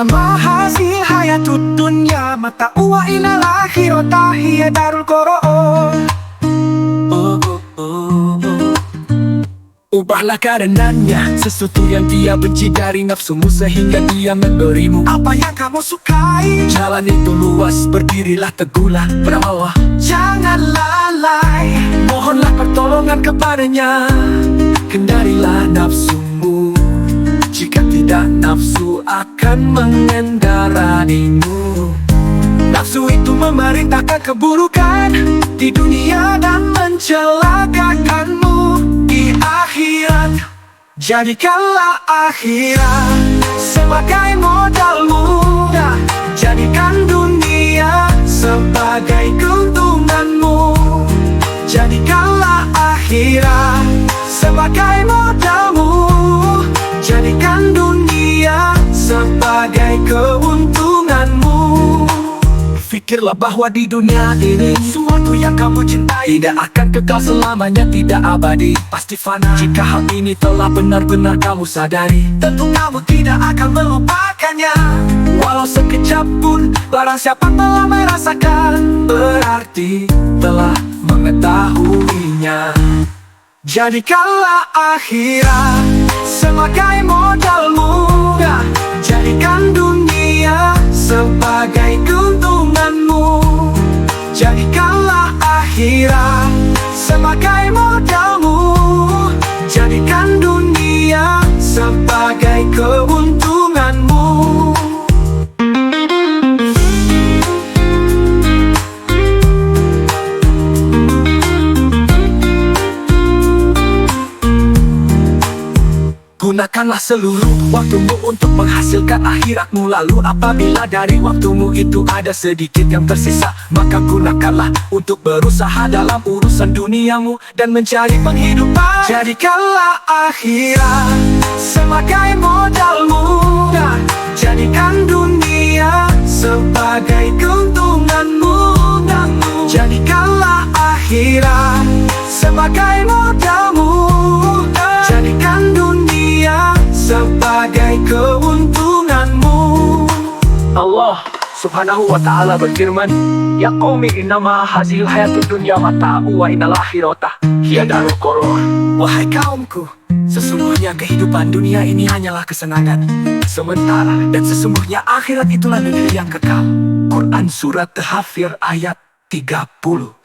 Ina mahasi hayatud dunya mata uwa inal akhirata hiya darul qaraar. Ubahlah keadaannya, sesuatu yang dia benci dari nafsumu sehingga dia memberimu apa yang kamu sukai. Jalan itu luas, berdirilah teguhlah, beramallah, jangan lalai. Mohonlah pertolongan kepadanya, kendalilah nafsumu. Jika tidak, nafsu akan mengendaraimu. Nafsu itu memerintahkan keburukan di dunia dan mencelakakanmu di akhirat. Jadikanlah akhirat sebagai modalmu, jadikan dunia sebagai keuntunganmu. Jadikanlah akhirat sebagai modalmu, jadikan dunia sebagai keuntunganmu. Pikirlah bahwa di dunia ini sesuatu yang kamu cintai tidak akan kekal selamanya, tidak abadi, pasti fana. Jika hal ini telah benar-benar kamu sadari, tentu kamu tidak akan melupakannya. Walau sekejap pun, barang siapa telah merasakan, berarti telah mengetahuinya. Jadikanlah akhirat sebagai modalmu, jadikan dunia sebagai keuntunganmu. Jadikanlah akhirat sebagai modalmu, jadikan dunia sebagai keuntunganmu. Gunakanlah seluruh waktumu untuk menghasilkan akhiratmu. Lalu apabila dari waktumu itu ada sedikit yang tersisa, maka gunakanlah untuk berusaha dalam urusan duniamu dan mencari penghidupan. Jadikanlah akhirat sebagai modalmu, jadikan dunia sebagai keuntunganmu. Jadikanlah akhirat sebagai modalmu, jadikan dunia sebagai keuntunganmu. Allah subhanahu wa ta'ala berfirman, Ya qaumi innama hazil hayatud dunya mata'u wa innal akhirata hiya darul qaraar. Wahai kaumku, sesungguhnya kehidupan dunia ini hanyalah kesenangan sementara, dan sesungguhnya akhirat itulah negeri yang kekal. Quran Surat Ghafir ayat 39.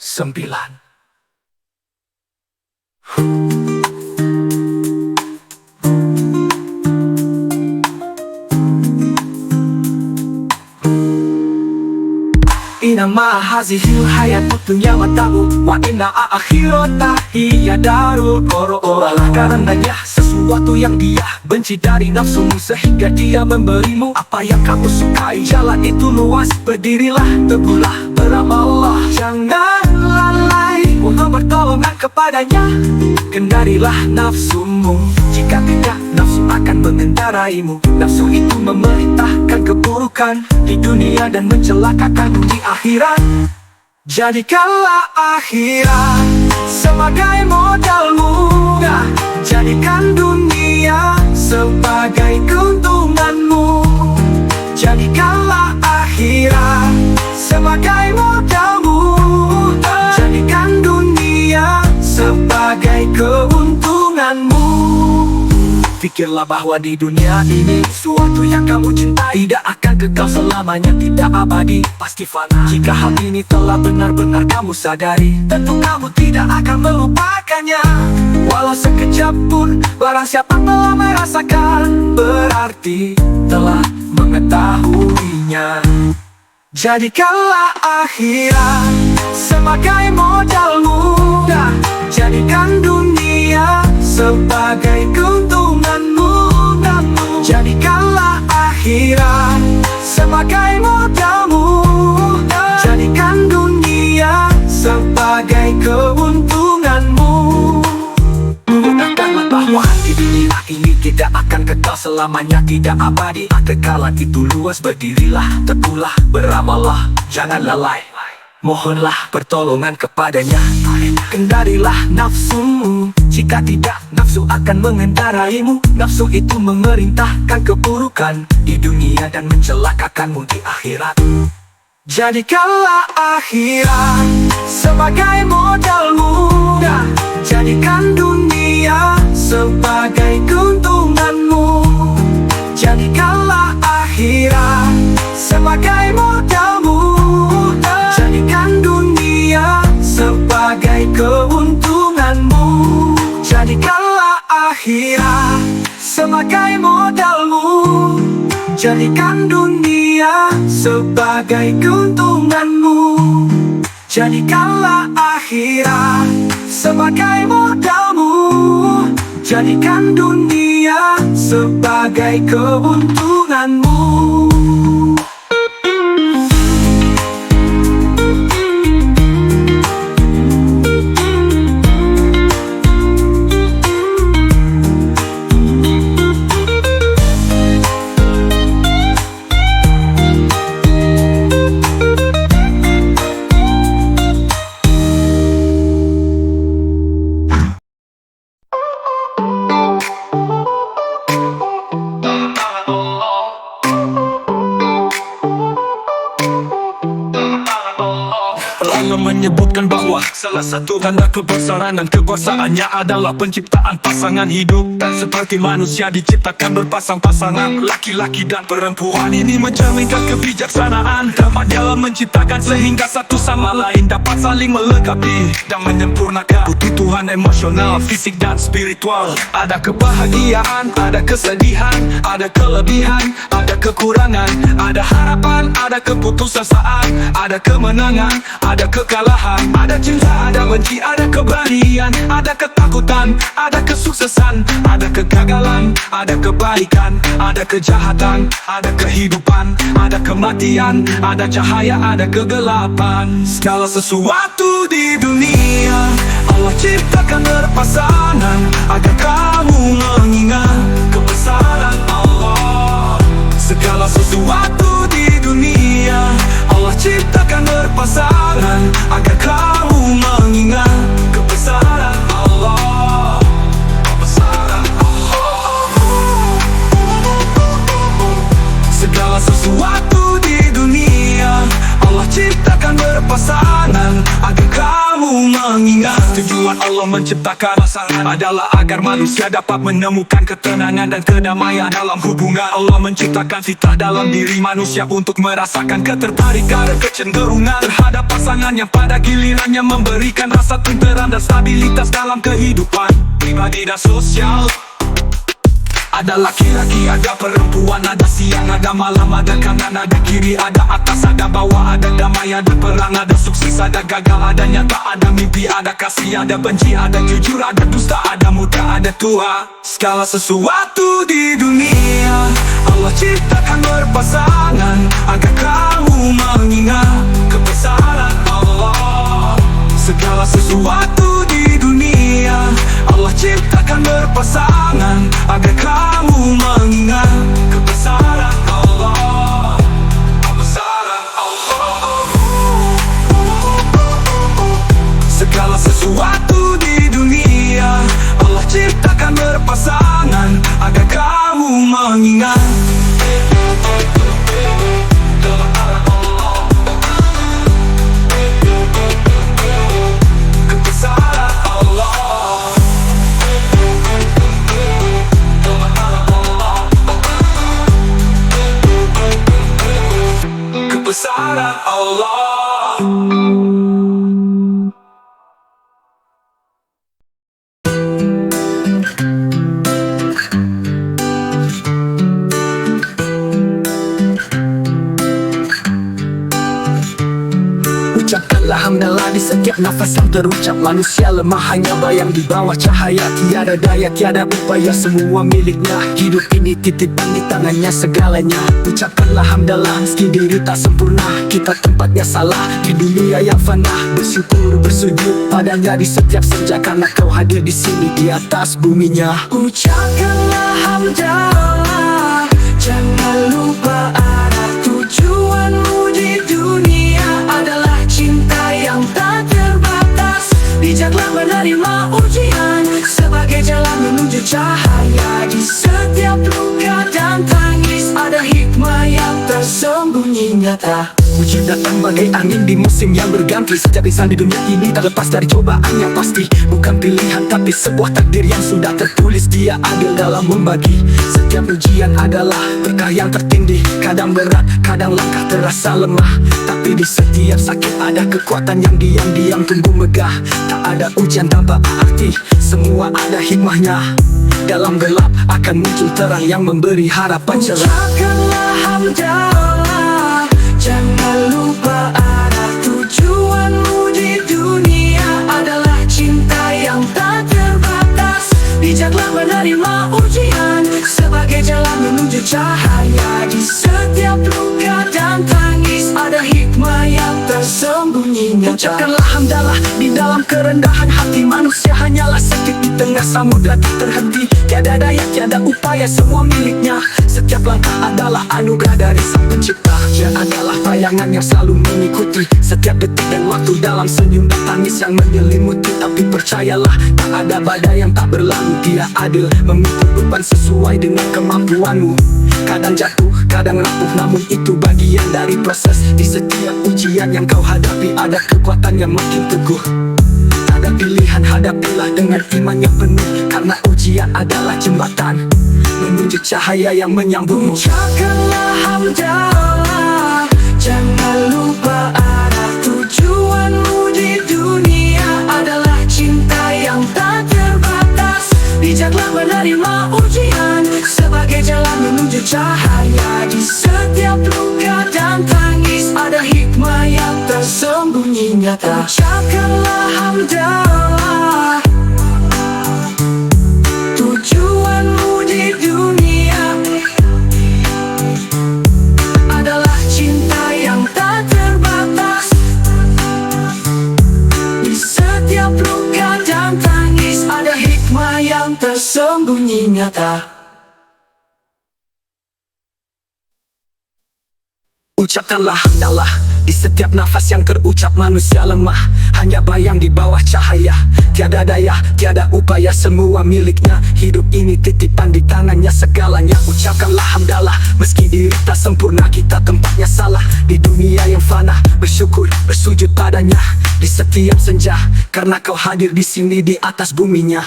Inama hazihil hayatud dunya mata'u wa inna akhirata hiya darul qaraar. Karenanya sesuatu yang dia benci dari nafsumu sehingga dia memberimu apa yang kamu sukai. Jalan itu luas, berdirilah teguhlah, beramallah, jangan lalai. Mohon pertolongan kepadanya, kendalilah nafsumu. Jika tidak, nafsu akan mengendaraimu. Nafsu itu memerintahkan keburukan di dunia dan mencelakakanmu di akhirat. Jadikanlah akhirat sebagai modalmu, jadikan dunia sebagai keuntunganmu. Jadikanlah akhirat sebagai modalmu, jadikan dunia sebagai keuntunganmu. Pikirlah bahwa di dunia ini sesuatu yang kamu cintai tidak akan kekal selamanya, tidak abadi, pasti fana. Jika hal ini telah benar-benar kamu sadari, tentu kamu tidak akan melupakannya. Walau sekejap pun, barang siapa telah merasakan, berarti telah mengetahuinya. Jadikanlah akhirat sebagai modalmu, jadikan dunia sebagai keuntunganmu. Jadikanlah akhirat sebagai modalmu, jadikan dunia sebagai keuntunganmu. Gunakanlah bahwa di dunia ini tidak akan kekal selamanya, tidak abadi. Kekala itu luas, berdirilah teguhlah, beramallah, jangan lalai. Mohonlah pertolongan kepadanya, kendalilah nafsumu. Jika tidak, nafsu nafsu akan mengendaraimu. Nafsu itu memerintahkan keburukan di dunia dan mencelakakanmu di akhirat. Jadikanlah akhirat sebagai modalmu, jadikan dunia sebagai keuntunganmu. Jadikanlah akhirat sebagai modalmu, jadikan dunia sebagai keuntunganmu. Jadikanlah akhirat sebagai modalmu, jadikan dunia sebagai keuntunganmu. Jadikanlah akhirat sebagai modalmu, jadikan dunia sebagai keuntunganmu. Allah menyebutkan bahwa salah satu tanda kebesaran dan kekuasaannya adalah penciptaan pasangan hidup. Dan seperti manusia diciptakan berpasang-pasangan, laki-laki dan perempuan, ini mencerminkan kebijaksanaan dapat dalam menciptakan sehingga satu sama lain dapat saling melengkapi dan menyempurnakan kebutuhan emosional, fisik dan spiritual. Ada kebahagiaan, ada kesedihan, ada kelebihan, ada kekurangan, ada harapan, ada keputusasaan, ada kemenangan, ada kekalahan, ada cinta, ada benci, ada keberanian, ada ketakutan, ada kesuksesan, ada kegagalan, ada kebaikan, ada kejahatan, ada kehidupan, ada kematian, ada cahaya, ada kegelapan. Segala sesuatu di dunia Allah ciptakan berpasangan agar kamu mengingat kebesaran Allah. Segala sesuatu di dunia Allah ciptakan berpasangan agar kamu mengingat kebesaran Allah. Kebesaran Allah. Segala sesuatu di dunia Allah ciptakan berpasangan agar kamu mengingat. Tujuan Allah menciptakan pasangan adalah agar manusia dapat menemukan ketenangan dan kedamaian dalam hubungan. Allah menciptakan fitrah dalam diri manusia untuk merasakan ketertarikan dan kecenderungan terhadap pasangan yang pada gilirannya memberikan rasa tenteram dan stabilitas dalam kehidupan pribadi dan sosial. Ada laki-laki, ada perempuan, ada siang, ada malam, ada kanan, ada kiri, ada atas, ada bawah, ada damai, ada perang, ada sukses, ada gagal, ada nyata, ada mimpi, ada kasih, ada benci, ada jujur, ada dusta, ada muda, ada tua. Segala sesuatu di dunia Allah ciptakan berpasangan agar kamu mengingat kebesaran Allah. Segala sesuatu di dunia Allah ciptakan berpasangan agar kamu mengingat kebesaran Allah. Kebesaran Allah. Segala sesuatu di dunia Allah ciptakan berpasangan agar kamu mengingat kebesaran Allah. Ucapkanlah hamdalah di setiap nafas yang terucap. Manusia lemah hanya bayang di bawah cahaya. Tiada daya, tiada upaya, semua miliknya. Hidup ini titipan di tangannya segalanya. Ucapkanlah hamdalah meski diri tak sempurna. Kita tempatnya salah di dunia yang fana. Bersyukur, bersujud padanya di setiap senja, karena kau hadir di sini di atas buminya. Ucapkanlah hamdalah, jangan lupa arah tujuanmu di dunia adalah cinta yang tak terbatas. Bijaklah menerima ujian sebagai sebagai jalan menuju cahaya. Di setiap luka dan tangis ada hikmah yang tersembunyi nyata. Hujan datang bagai angin di musim yang berganti. Setiap insan di dunia ini tak lepas dari cobaan yang pasti. Bukan pilihan tapi sebuah takdir yang sudah tertulis. Dia adil dalam membagi. Setiap ujian adalah berkah yang tertindih. Kadang berat, kadang langkah terasa lemah, tapi di setiap sakit ada kekuatan yang diam-diam tumbuh megah. Tak ada ujian tanpa arti, semua ada hikmahnya. Dalam gelap akan muncul terang yang memberi harapan cerah. Ucapkanlah hamdalah, jangan lupa arah tujuanmu di dunia adalah cinta yang tak terbatas. Bijaklah menerima ujian sebagai jalan menuju cahaya. Di setiap luka dan tangis ada hikmah yang tersembunyi nyata. Ucapkanlah hamdalah di dalam kerendahan hati. Manusia hanyalah sedikit di tengah samudra tak terhenti. Tiada daya, tiada upaya, semua miliknya. Setiap langkah adalah anugerah dari Sang Pencipta. Dia adalah bayangan yang selalu mengikuti setiap detik dan waktu dalam senyum dan tangis yang menyelimuti. Tapi percayalah, tak ada badai yang tak berlalu. Dia adil, memikul beban sesuai dengan kemampuanmu. Kadang jatuh, kadang rapuh, namun itu bagian dari proses. Di setiap ujian yang kau hadapi ada kekuatan yang makin teguh. Ada pilihan, hadapilah dengan iman yang penuh, karena ujian adalah jembatan menuju cahaya yang menyambungmu. Ucapkanlah hamdalah, jangan lupa arah tujuanmu di dunia adalah cinta yang tak terbatas. Bijaklah menerima ujian sebagai jalan menuju cahaya. Di setiap luka dan tangis ada hikmah yang tersembunyi nyata. Ucapkanlah hamdalah, tujuanmu di dunia adalah cinta yang tak terbatas. Di setiap luka dan tangis ada hikmah yang tersembunyi nyata. Ucapkanlah hamdalah di setiap nafas yang terucap. Manusia lemah, hanya bayang di bawah cahaya. Tiada daya, tiada upaya, semua miliknya. Hidup ini titipan di tangannya segalanya. Ucapkanlah hamdalah, meski diri tak sempurna, kita tempatnya salah. Di dunia yang fana, bersyukur, bersujud padanya. Di setiap senja, karena kau hadir di sini di atas buminya.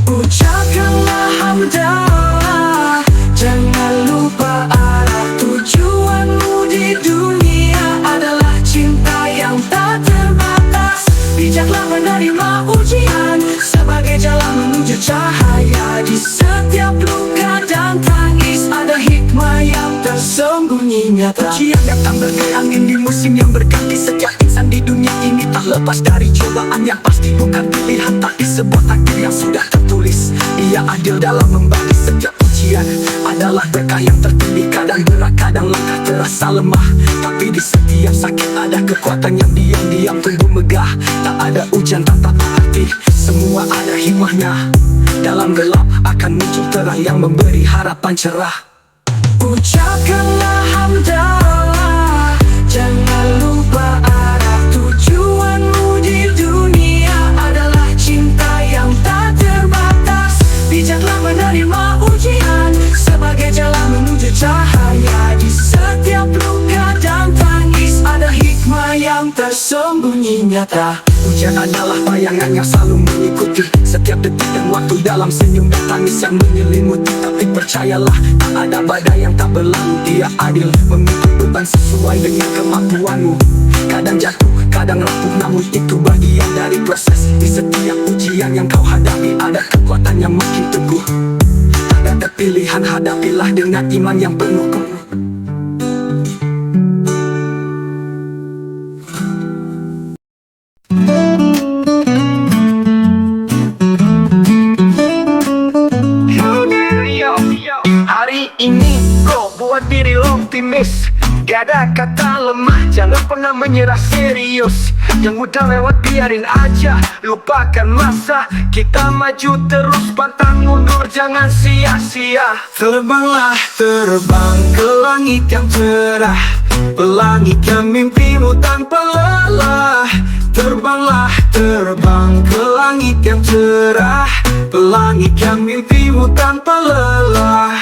Ucapkanlah hamdalah, jangan lupa arah tujuanmu di dunia adalah cinta yang tak terbatas. Bijaklah menerima ujian sebagai jalan menuju cahaya. Di setiap luka dan tangis ada hikmah yang tersembunyi nyata. Ujian datang bagai angin di musim yang berganti. Setiap insan di dunia ini tak lepas dari cobaan yang pasti. Bukan pilihan tapi sebuah takdir yang sudah tertulis. Ia adil dalam membagi. Setiap ujian adalah berkah yang tertindih. Kadang berat, kadang langkah terasa lemah, tapi di setiap sakit ada kekuatan yang diam-diam tumbuh megah. Tak ada ujian tanpa arti, semua ada hikmahnya. Dalam gelap akan muncul terang yang memberi harapan cerah. Ucapkanlah hamdalah, jangan lupa arah tujuanmu di dunia adalah cinta yang tak terbatas. Bijaklah menerima ujian sebagai jalan menuju cahaya. Di setiap luka dan tangis ada hikmah yang tersembunyi nyata. Ujian adalah bayangan yang selalu mengikuti setiap detik dan waktu dalam senyum dan tangis yang menyelimuti. Tapi percayalah, tak ada badai yang tak berlalu. Dia adil, memikul beban sesuai dengan kemampuanmu. Kadang jatuh, kadang rapuh, namun itu bagian dari proses. Di setiap ujian yang kau hadapi ada kekuatan yang makin teguh. Tak ada pilihan, hadapilah dengan iman yang penuh. Hari ini kau buat diri lo optimis. Gak ada kata lemah, jangan pernah menyerah serius. Yang udah lewat biarin aja, lupakan masa. Kita maju terus, pantang mundur, jangan sia-sia. Terbanglah, terbang ke langit yang cerah, pelangitkan mimpimu tanpa lelah. Terbanglah, terbang ke langit yang cerah, Pelangitkan mimpimu tanpa lelah.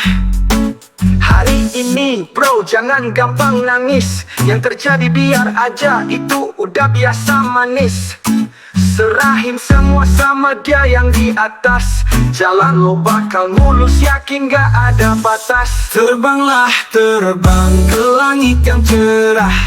Hari ini bro jangan gampang nangis. Yang terjadi biar aja, itu udah biasa manis. Serahin semua sama dia yang di atas. Jalan lo bakal mulus, yakin gak ada batas. Terbanglah terbang ke langit yang cerah.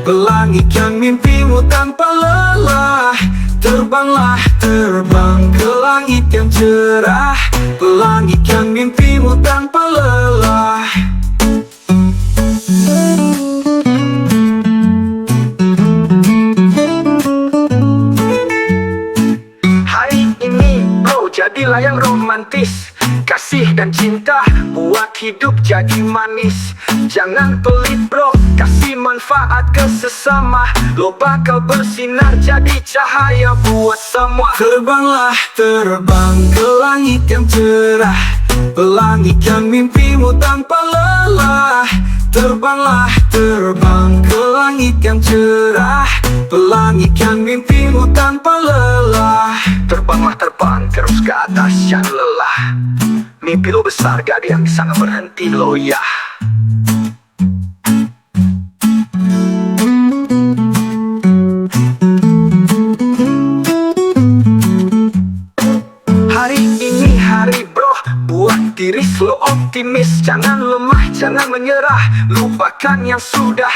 Pelangitkan mimpimu tanpa lelah. Terbanglah terbang ke langit yang cerah. Pelangitkan mimpimu tanpa lelah. Hari ini bro jadilah yang romantis. Kasih dan cinta buat hidup jadi manis. Jangan pelit bro, kasih manfaat ke sesama. Lo bakal bersinar jadi cahaya buat semua. Terbanglah terbang ke langit yang cerah. Pelangitkan mimpimu tanpa lelah. Terbanglah terbang ke langit yang cerah. Pelangitkan mimpimu tanpa lelah. Terbanglah terbang terus ke atas, jangan lelah. Mimpi lo besar, gak ada yang bisa berhenti lo ya. Hari ini hari bro, buat diri lo optimis. Jangan lemah, jangan menyerah. Lupakan yang sudah.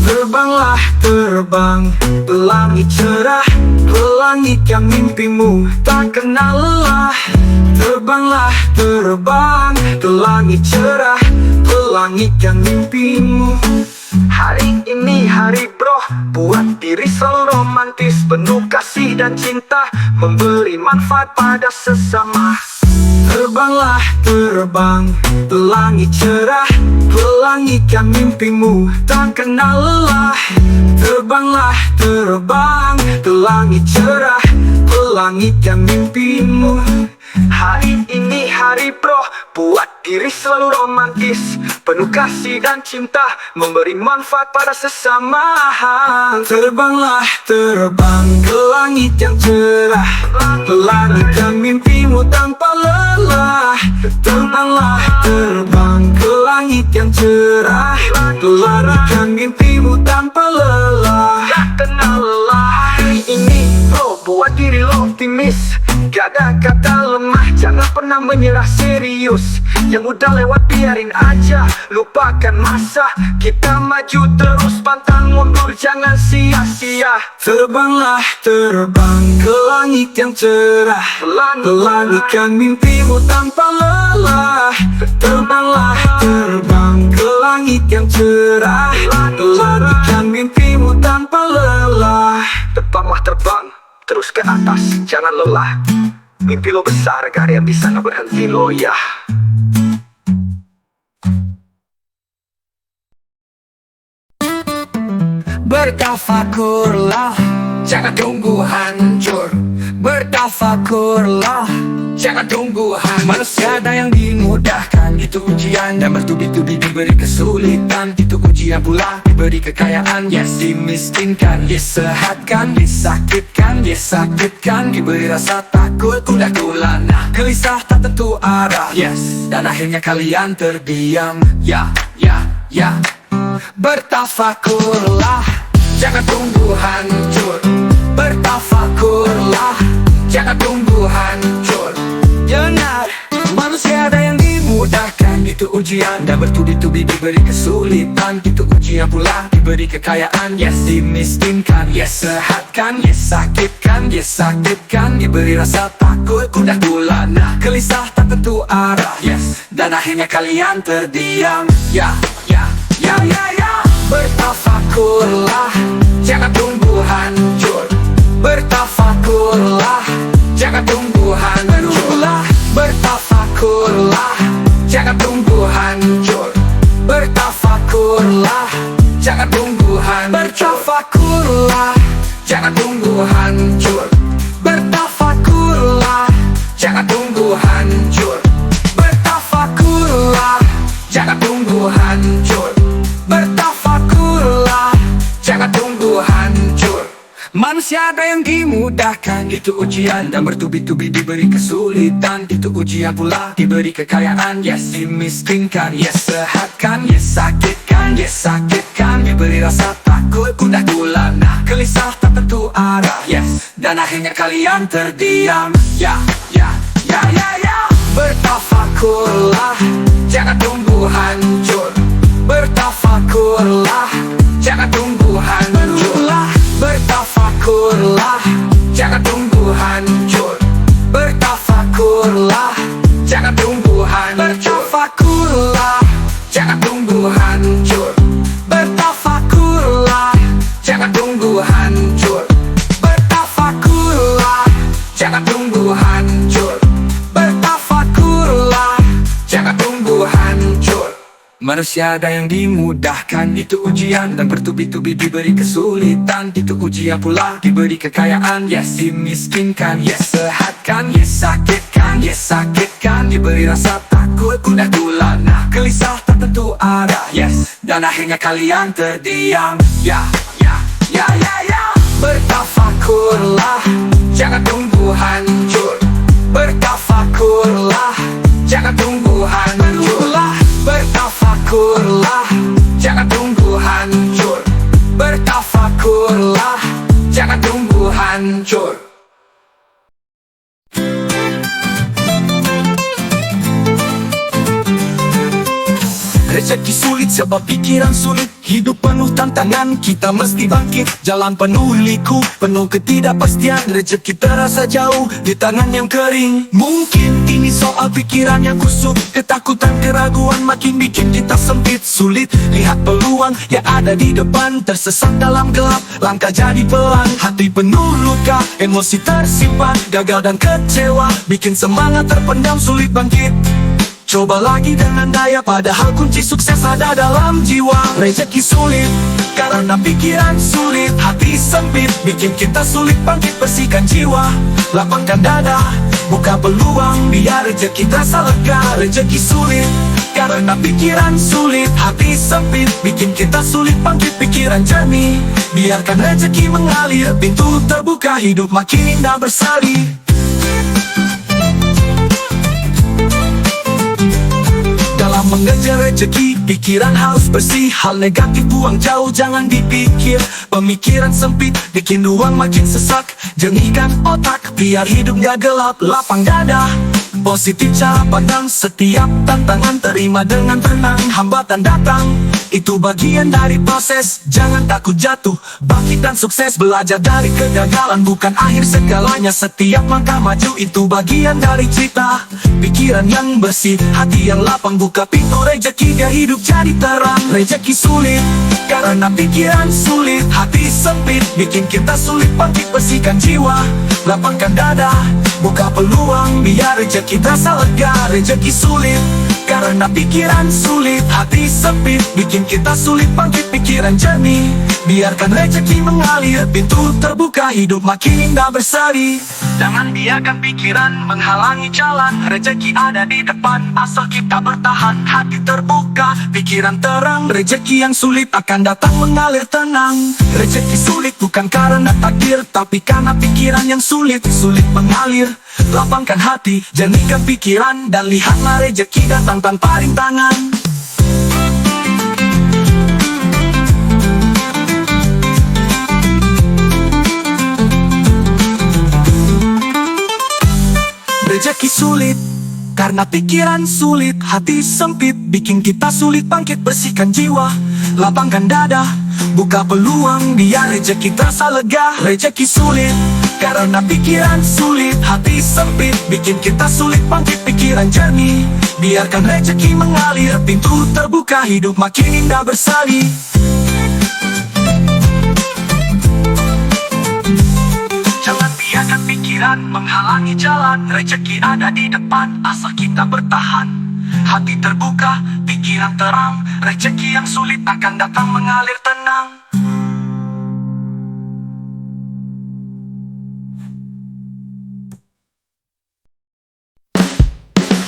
Terbanglah terbang, pelangit cerah. Pelangitkan mimpimu, tak kenal lelah. Terbanglah terbang, pelangit cerah. Pelangitkan mimpimu. Hari ini hari bro, buat diri selalu romantis. Penuh kasih dan cinta, memberi manfaat pada sesama. Terbanglah terbang, pelangit cerah. Pelangitkan mimpimu, tak kenal lelah. Terbanglah terbang, pelangit cerah. Pelangitkan mimpimu. Hari ini hari bro, buat diri selalu romantis. Penuh kasih dan cinta, memberi manfaat pada sesama. Terbanglah terbang ke langit yang cerah. Pelangitkan mimpimu tanpa lelah. Terbanglah terbang ke langit yang cerah. Pelangitkan mimpimu tanpa lelah. Tak kenal lelah. Hari ini bro, buat diri lo optimis. Gak ada kata lemah, jangan pernah menyerah, serius. Yang udah lewat biarin aja, lupakan masa. Kita maju terus, pantang mundur, jangan sia-sia. Terbanglah terbang ke langit yang cerah. Pelangitkan mimpimu tanpa lelah. Terbanglah terbang ke langit yang cerah. Pelangitkan mimpimu tanpa lelah. Terbanglah terbang terus ke atas, jangan lelah. Mimpi lo besar, gak ada yang bisa berhenti lo ya. Bertafakurlah, jangan tunggu hancur. Bertafakurlah, jangan tunggu hancur. Manusia ada yang dimudahkan, itu ujian. Dan bertubi-tubi diberi kesulitan, itu ujian pula. Diberi kekayaan, yes, dimiskinkan. Disehatkan, disakitkan, disakitkan. Diberi rasa takut, udah gulana. Gelisah tak tentu arah, yes. Dan akhirnya kalian terdiam, ya. Bertafakurlah, jangan tunggu hancur. Bertafakurlah, jangan tunggu hancur. Benar, manusia ada yang dimudahkan, itu ujian. Dan bertubi-tubi diberi kesulitan, itu ujian pula. Diberi kekayaan, yes, dimiskinkan. Yes, sehatkan, yes, sakitkan, yes, sakitkan. Diberi rasa takut, udah gulana. Gelisah tak tentu arah, yes. Dan akhirnya kalian terdiam, ya. Bertafakurlah, jangan tunggu hancur. Bertafakurlah, jangan tunggu hancur. Bertafakurlah, jangan tunggu hancur. Bertafakurlah, jangan tunggu hancur. Bertafakurlah, jangan tunggu hancur. Bertafakurlah, jangan tunggu hancur. Bertafakurlah, jangan tunggu hancur. Bertafakurlah, jangan tunggu hancur. Manusia ada yang dimudahkan, itu ujian, dan bertubi-tubi diberi kesulitan. Itu ujian pula diberi kekayaan. Yes, dimiskinkan, yes, sehatkan, yes, sakitkan, yes, sakitkan. Diberi rasa takut, gundah gulana, gelisah tak tentu arah. Yes, dan akhirnya kalian terdiam. Ya, ya, ya, ya, ya. Bertafakurlah, jangan tunggu hancur. Bertafakurlah, jangan tunggu hancur. Bertafakurlah, jangan tunggu hancur. Bertafakurlah, jangan tunggu hancur. Bertafakurlah, jangan tunggu hancur. Bertafakurlah, jangan tunggu hancur. Bertafakurlah, jangan tunggu hancur. Bertafakurlah, jangan tunggu hancur. Manusia ada yang dimudahkan, itu ujian, dan bertubi-tubi diberi kesulitan. Itu ujian pula diberi kekayaan. Yes, dimiskinkan, yes, sehatkan, yes, sakitkan, yes, sakitkan. Diberi rasa takut, gundah gulana, gelisah tak tentu arah. Yes, dan akhirnya kalian terdiam. Ya, ya, ya, ya, ya. Bertafakurlah, jangan tunggu hancur. Bertafakurlah, jangan tunggu hancur. Bertafakurlah, jangan tunggu hancur. Bertafakurlah, jangan tunggu hancur. Rezeki sulit sebab pikiran sulit. Hidup penuh tantangan, kita mesti bangkit. Jalan penuh liku, penuh ketidakpastian. Rezeki terasa jauh di tangan yang kering. Mungkin ini soal pikiran yang kusut. Ketakutan, keraguan makin bikin kita sempit. Sulit lihat peluang yang ada di depan. Tersesat dalam gelap, langkah jadi pelan. Hati penuh luka, emosi tersimpan. Gagal dan kecewa bikin semangat terpendam, sulit bangkit. Coba lagi dengan daya, padahal kunci sukses ada dalam jiwa. Rezeki sulit karena pikiran sulit. Hati sempit bikin kita sulit bangkit, bersihkan jiwa. Lapangkan dada, buka peluang, biar rezeki terasa lega. Rezeki sulit karena pikiran sulit. Hati sempit bikin kita sulit bangkit, pikiran jernih. Biarkan rezeki mengalir, pintu terbuka, hidup makin indah bersari. Dalam mengejar rezeki, pikiran harus bersih. Hal negatif buang jauh, jangan dipikir. Pemikiran sempit, bikin ruang makin sesak. Jernihkan otak, biar hidupnya gelap. Lapang dada, positif cara pandang. Setiap tantangan terima dengan tenang. Hambatan datang, itu bagian dari proses. Jangan takut jatuh, bangkit dan sukses. Belajar dari kegagalan bukan akhir segalanya. Setiap langkah maju itu bagian dari cerita. Pikiran yang bersih, hati yang lapang, buka pintu rezeki, dia hidup jadi terang. Rezeki sulit karena pikiran sulit. Hati sempit bikin kita sulit bangkit, bersihkan jiwa. Lapangkan dada, buka peluang, biar rezeki terasa lega. Rezeki sulit karena pikiran sulit. Hati sempit bikin kita sulit bangkit, pikiran jernih. Biarkan rezeki mengalir, pintu terbuka, hidup makin indah bersari. Jangan biarkan pikiran menghalangi jalan. Rezeki ada di depan, asal kita bertahan. Hati terbuka, pikiran terang. Rezeki yang sulit akan datang mengalir tenang. Rezeki sulit bukan karena takdir, tapi karena pikiran yang sulit. Sulit mengalir, lapangkan hati, jernihkan pikiran, dan lihatlah rezeki datang tanpa rintangan. Rezeki sulit karena pikiran sulit. Hati sempit bikin kita sulit bangkit, bersihkan jiwa. Lapangkan dada, buka peluang, biar rezeki terasa lega. Rezeki sulit karena pikiran sulit. Hati sempit bikin kita sulit bangkit, pikiran jernih. Biarkan rezeki mengalir, pintu terbuka, hidup makin indah bersari. Jangan biarkan pikiran menghalangi jalan. Rezeki ada di depan, asal kita bertahan. Hati terbuka, pikiran terang. Rezeki yang sulit akan datang mengalir tenang.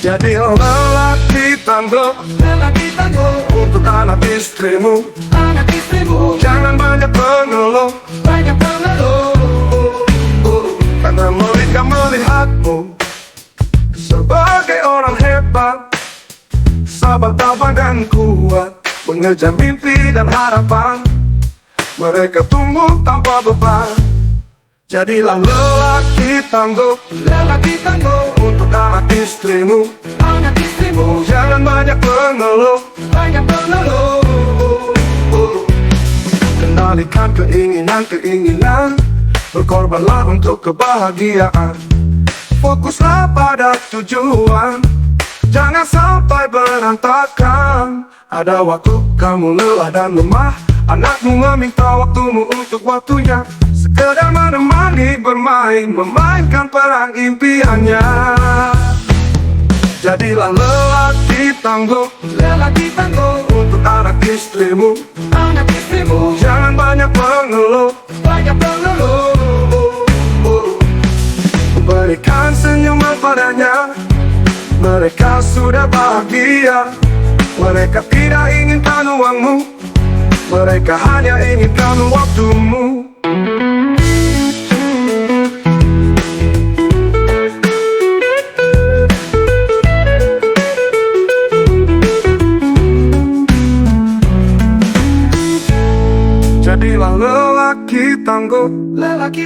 Jadi lelaki tangguh untuk anak istrimu. Jangan banyak mengeluh. mengejar mimpi dan harapan. Mereka tumbuh tanpa beban. Jadilah lelaki tangguh, lelaki tangguh untuk anak istrimu, anak istrimu. Jangan banyak mengeluh, banyak mengeluh. Kendalikan keinginan-keinginan, berkorbanlah untuk kebahagiaan. Fokuslah pada tujuan, jangan sampai berantakan. Ada waktu kamu lelah dan lemah, anakmu meminta waktumu untuk waktunya. Sekedar menemani bermain, memainkan peran impiannya. Jadilah lelaki tangguh, lelaki tangguh untuk anak istrimu, anak istrimu. Jangan banyak mengeluh, banyak mengeluh. Berikan senyuman padanya, mereka sudah bahagia. Mereka tidak inginkan uangmu, mereka hanya inginkan waktumu. Jadilah lelaki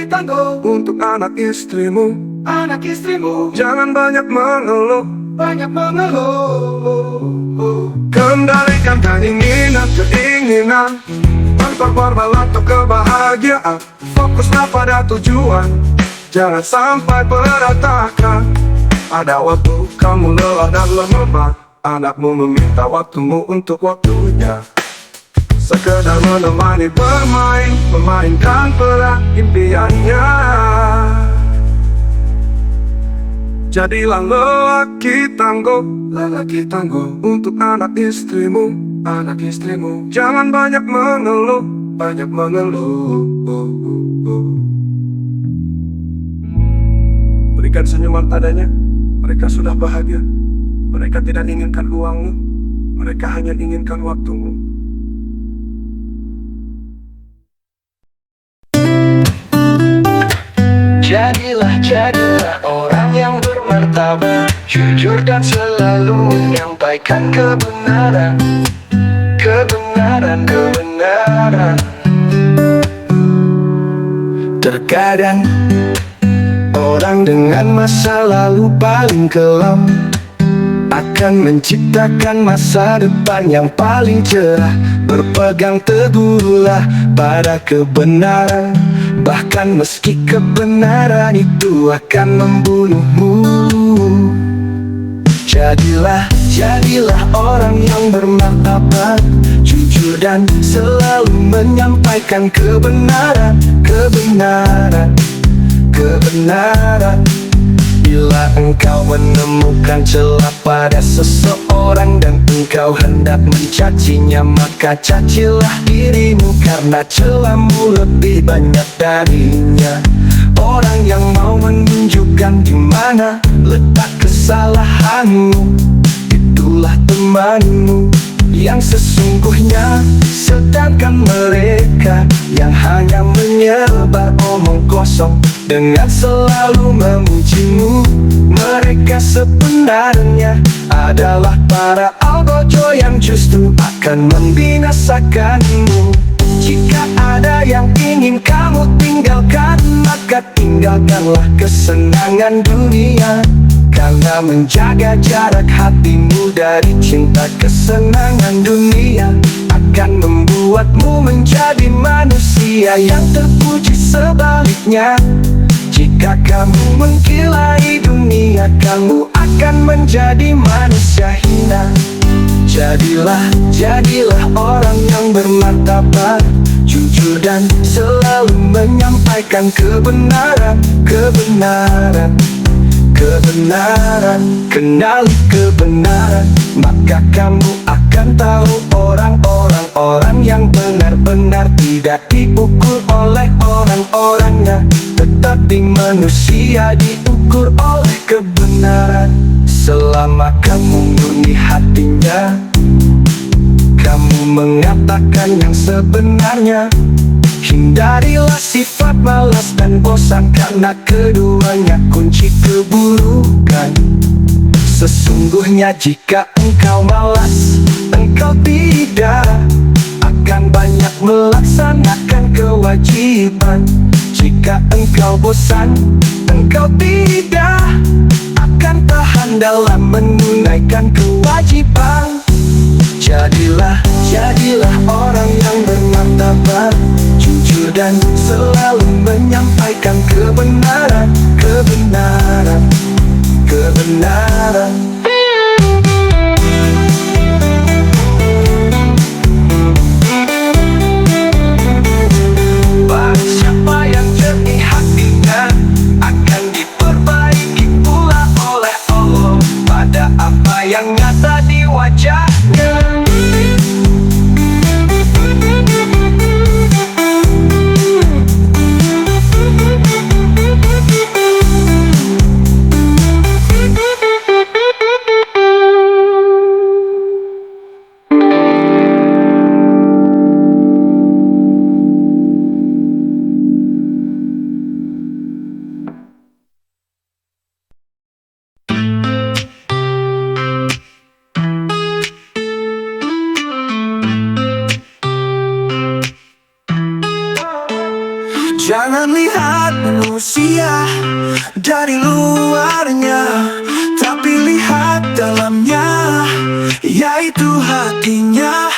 tangguh untuk anak istrimu, anak istrimu. Jangan banyak mengeluh, banyak mengeluh. Kendalikan keinginan-keinginan, berkorbanlah untuk kebahagiaan. Fokuslah pada tujuan, jangan sampai berantakan. Ada waktu kamu lelah dan lemah, anakmu meminta waktumu untuk waktunya. Sekedar menemani bermain, memainkan peran impiannya. Jadilah lelaki tangguh untuk anak istrimu, anak istrimu. Jangan banyak mengeluh, banyak mengeluh. Berikan senyuman padanya, mereka sudah bahagia. Mereka tidak inginkan uangmu, mereka hanya inginkan waktumu. Jadilah orang yang bermartabat, jujur dan selalu menyampaikan kebenaran, kebenaran, kebenaran. Terkadang orang dengan masa lalu paling kelam akan menciptakan masa depan yang paling cerah. Berpegang teguhlah pada kebenaran, bahkan meski kebenaran itu akan membunuhmu. Jadilah orang yang bermartabat, jujur dan selalu menyampaikan kebenaran, kebenaran, kebenaran. Bila engkau menemukan celah pada seseorang dan engkau hendak mencacinya, maka cacilah dirimu, karena celahmu lebih banyak darinya. Orang yang mau menunjukkan di mana letak kesalahanmu, itulah temanmu yang sesungguhnya. Sedangkan mereka yang hanya menyebar omong kosong dengan selalu memujimu, mereka sebenarnya adalah para algojo yang justru akan membinasakanmu. Jika ada yang ingin kamu tinggalkan, maka tinggalkanlah kesenangan dunia, karena menjaga jarak hatimu dari cinta kesenangan dunia akan membuatmu menjadi manusia yang terpuji. Sebaliknya, jika kamu mengkilai dunia, kamu akan menjadi manusia hina. Jadilah orang yang bermartabat, jujur dan selalu menyampaikan kebenaran, kebenaran, kebenaran. Kenali kebenaran, maka kamu akan tahu orang-orang yang benar-benar tidak diukur oleh orang-orangnya, tetapi manusia diukur oleh kebenaran. Selama kamu murni hatinya, kamu mengatakan yang sebenarnya. Hindarilah sifat malas dan bosan, karena keduanya kunci keburukan. Sesungguhnya jika engkau malas, engkau tidak akan banyak melaksanakan kewajiban. Jika engkau bosan, engkau tidak akan tahan dalam menunaikan kewajiban. Jadilah orang yang bermartabat, jujur dan selalu menyampaikan kebenaran. Barang siapa yang jernih hatinya akan diperbaiki pula oleh Allah pada apa yang nyata di wajahnya. Jangan lihat manusia dari luarnya, tapi lihat dalamnya, yaitu hatinya.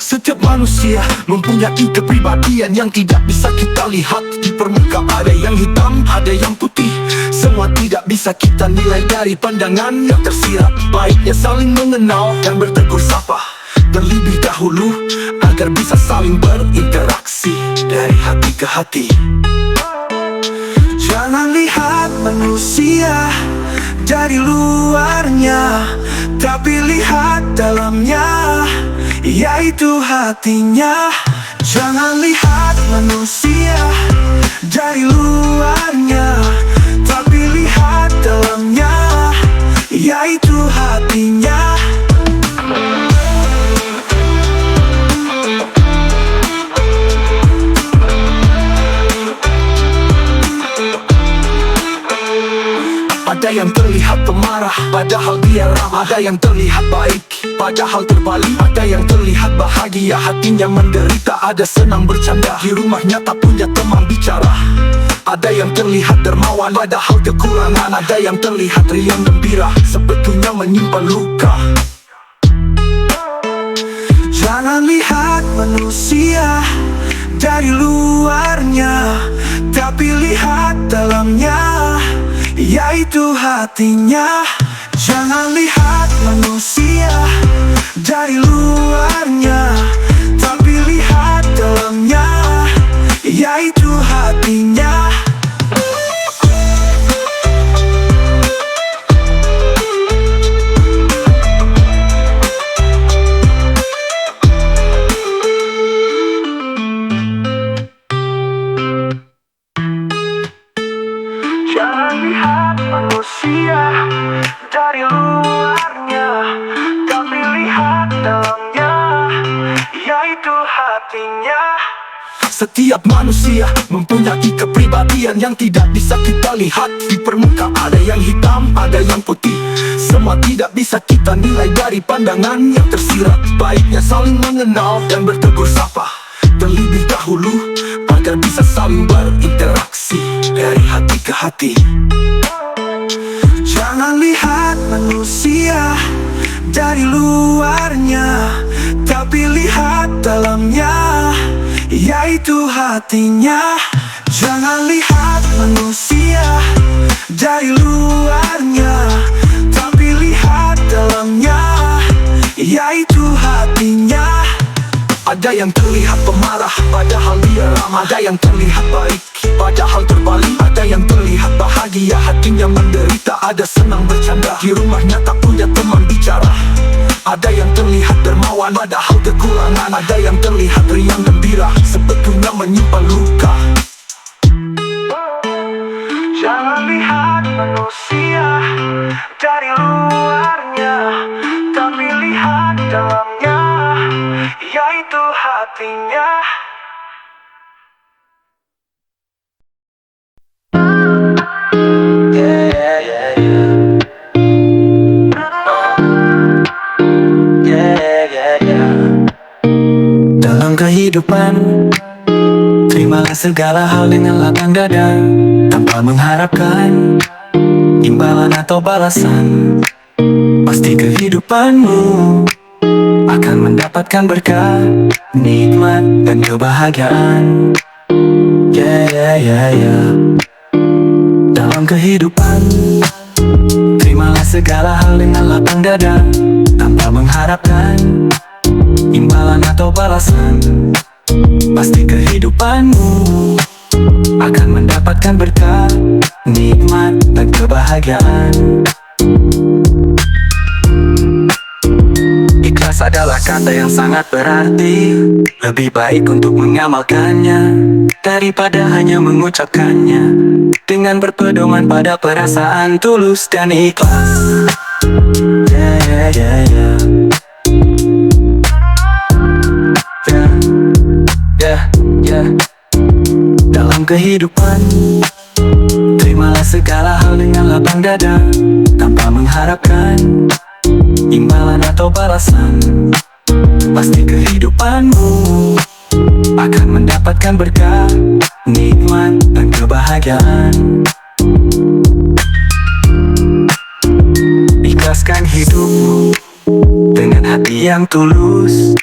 Setiap manusia mempunyai kepribadian yang tidak bisa kita lihat di permukaan. Ada yang hitam, ada yang putih. Semua tidak bisa kita nilai dari pandangan yang tersirat. Baiknya saling mengenal dan bertegur sapa terlebih dahulu, agar bisa saling berinteraksi dari hati ke hati. Jangan lihat manusia dari luarnya, tapi lihat dalamnya, yaitu hatinya. Jangan lihat manusia dari luarnya, tapi lihat dalamnya, yaitu hatinya. Ada yang terlihat pemarah, padahal dia ramah. Ada yang terlihat baik, padahal terbalik. Ada yang terlihat bahagia, hatinya menderita. Ada senang bercanda, di rumahnya tak punya teman bicara. Ada yang terlihat dermawan, padahal kekurangan. Ada yang terlihat riang gembira, sebetulnya menyimpan luka. Jangan lihat manusia dari luarnya, tapi lihat dalamnya, yaitu hatinya. Jangan lihat manusia dari luarnya, tapi lihat dalamnya, yaitu hatinya. Jangan lihat manusia dari luarnya, tapi lihat dalamnya, yaitu hatinya. Setiap manusia mempunyai kepribadian yang tidak bisa kita lihat di permukaan. Ada yang hitam, ada yang putih. Semua tidak bisa kita nilai dari pandangan yang tersirat. Baiknya saling mengenal dan bertegur sapa terlebih dahulu, agar bisa saling berinteraksi dari hati ke hati. Jangan lihat manusia dari luarnya, tapi lihat dalamnya, yaitu hatinya. Jangan lihat manusia dari luarnya, tapi lihat dalamnya, yaitu hatinya. Ada yang terlihat pemarah, padahal dia ramah. Ada yang terlihat baik, padahal terbalik. Ada yang terlihat bahagia, hatinya menderita. Ada senang bercanda, di rumahnya tak punya teman bicara. Ada yang terlihat dermawan, padahal kekurangan. Ada yang terlihat riang gembira, sebetulnya menyimpan luka. Jangan lihat manusia dari luarnya, tapi lihat dalamnya, yaitu hatinya. Yeah, yeah, yeah. Yeah, yeah. kehidupan. Terimalah segala hal dengan lapang dada, tanpa mengharapkan imbalan atau balasan. Pasti kehidupanmu akan mendapatkan berkah, nikmat, dan kebahagiaan. Dalam kehidupan, terimalah segala hal dengan lapang dada, tanpa mengharapkan imbalan atau balasan. Pasti kehidupanmu akan mendapatkan berkah, nikmat, dan kebahagiaan. Ikhlas adalah kata yang sangat berarti. Lebih baik untuk mengamalkannya daripada hanya mengucapkannya, dengan berpedoman pada perasaan tulus dan ikhlas. Dalam kehidupan, terimalah segala hal dengan lapang dada, tanpa mengharapkan imbalan atau balasan. Pasti kehidupanmu akan mendapatkan berkah, nikmat, dan kebahagiaan. Ikhlaskan hidupmu dengan hati yang tulus,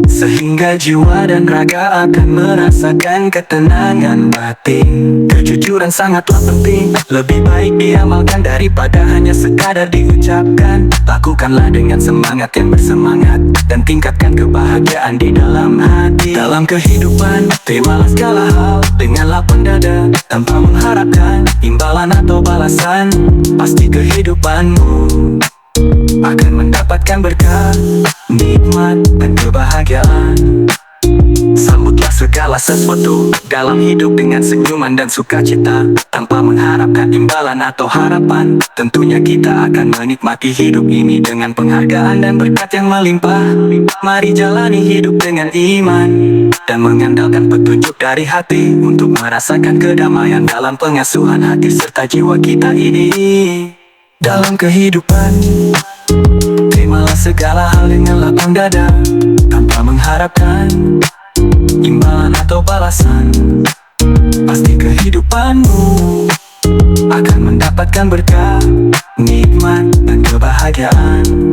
sehingga jiwa dan raga akan merasakan ketenangan batin. Kejujuran sangatlah penting, lebih baik diamalkan daripada hanya sekadar diucapkan. Lakukanlah dengan semangat yang bersemangat, dan tingkatkan kebahagiaan di dalam hati. Dalam kehidupan, terimalah segala hal dengan lapang dada, tanpa mengharapkan imbalan atau balasan. Pasti kehidupanmu akan mendapatkan berkah, nikmat, dan kebahagiaan. Sambutlah segala sesuatu dalam hidup dengan senyuman dan sukacita, tanpa mengharapkan imbalan atau harapan. Tentunya kita akan menikmati hidup ini dengan penghargaan dan berkat yang melimpah. Mari jalani hidup dengan iman, dan mengandalkan petunjuk dari hati, untuk merasakan kedamaian dalam pengasuhan hati serta jiwa kita ini. Dalam kehidupan, terimalah segala hal dengan lapang dada, tanpa mengharapkan imbalan atau balasan. Pasti kehidupanmu akan mendapatkan berkah, nikmat, dan kebahagiaan.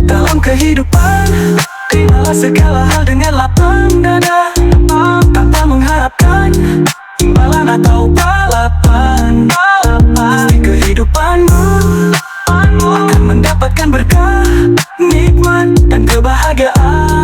Dalam kehidupan, terimalah segala hal dengan lapang dada, tanpa mengharapkan imbalan atau balapan. Pasti kehidupanmu akan mendapatkan berkah, nikmat, dan kebahagiaan.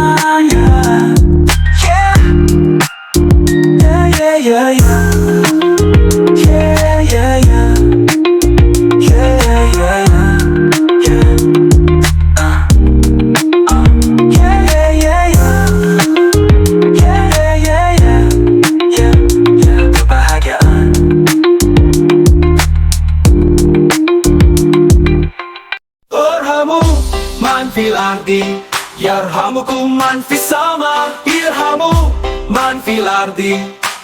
Man fil ardi yarhamukum man fis sama, irhamu man fil ardi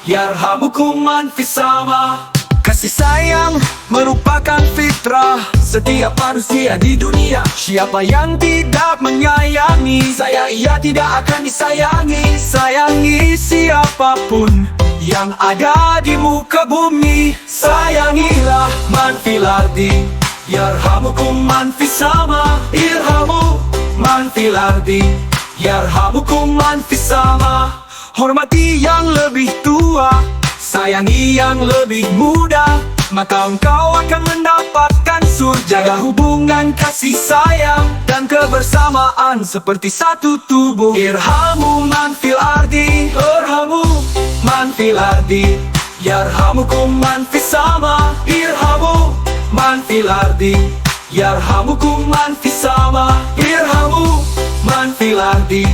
yarhamukum man fis sama. Kasih sayang merupakan fitrah setiap manusia di dunia. Siapa yang tidak menyayangi saya, ia tidak akan disayangi. Sayangi siapapun yang ada di muka bumi. Sayangilah man fil ardi yarhamukum man fis sama, irhamu man fil ardi yarhamukum man fis sama. Hormati yang lebih tua, sayangi yang lebih muda, maka engkau akan mendapatkan surga. Jaga hubungan kasih sayang dan kebersamaan seperti satu tubuh. Irhamu man fil ardi, irhamu man fil ardi yarhamukum man fis sama, irhamu man fil ardi yarhamukum man fis sama, irhamu man fil ardi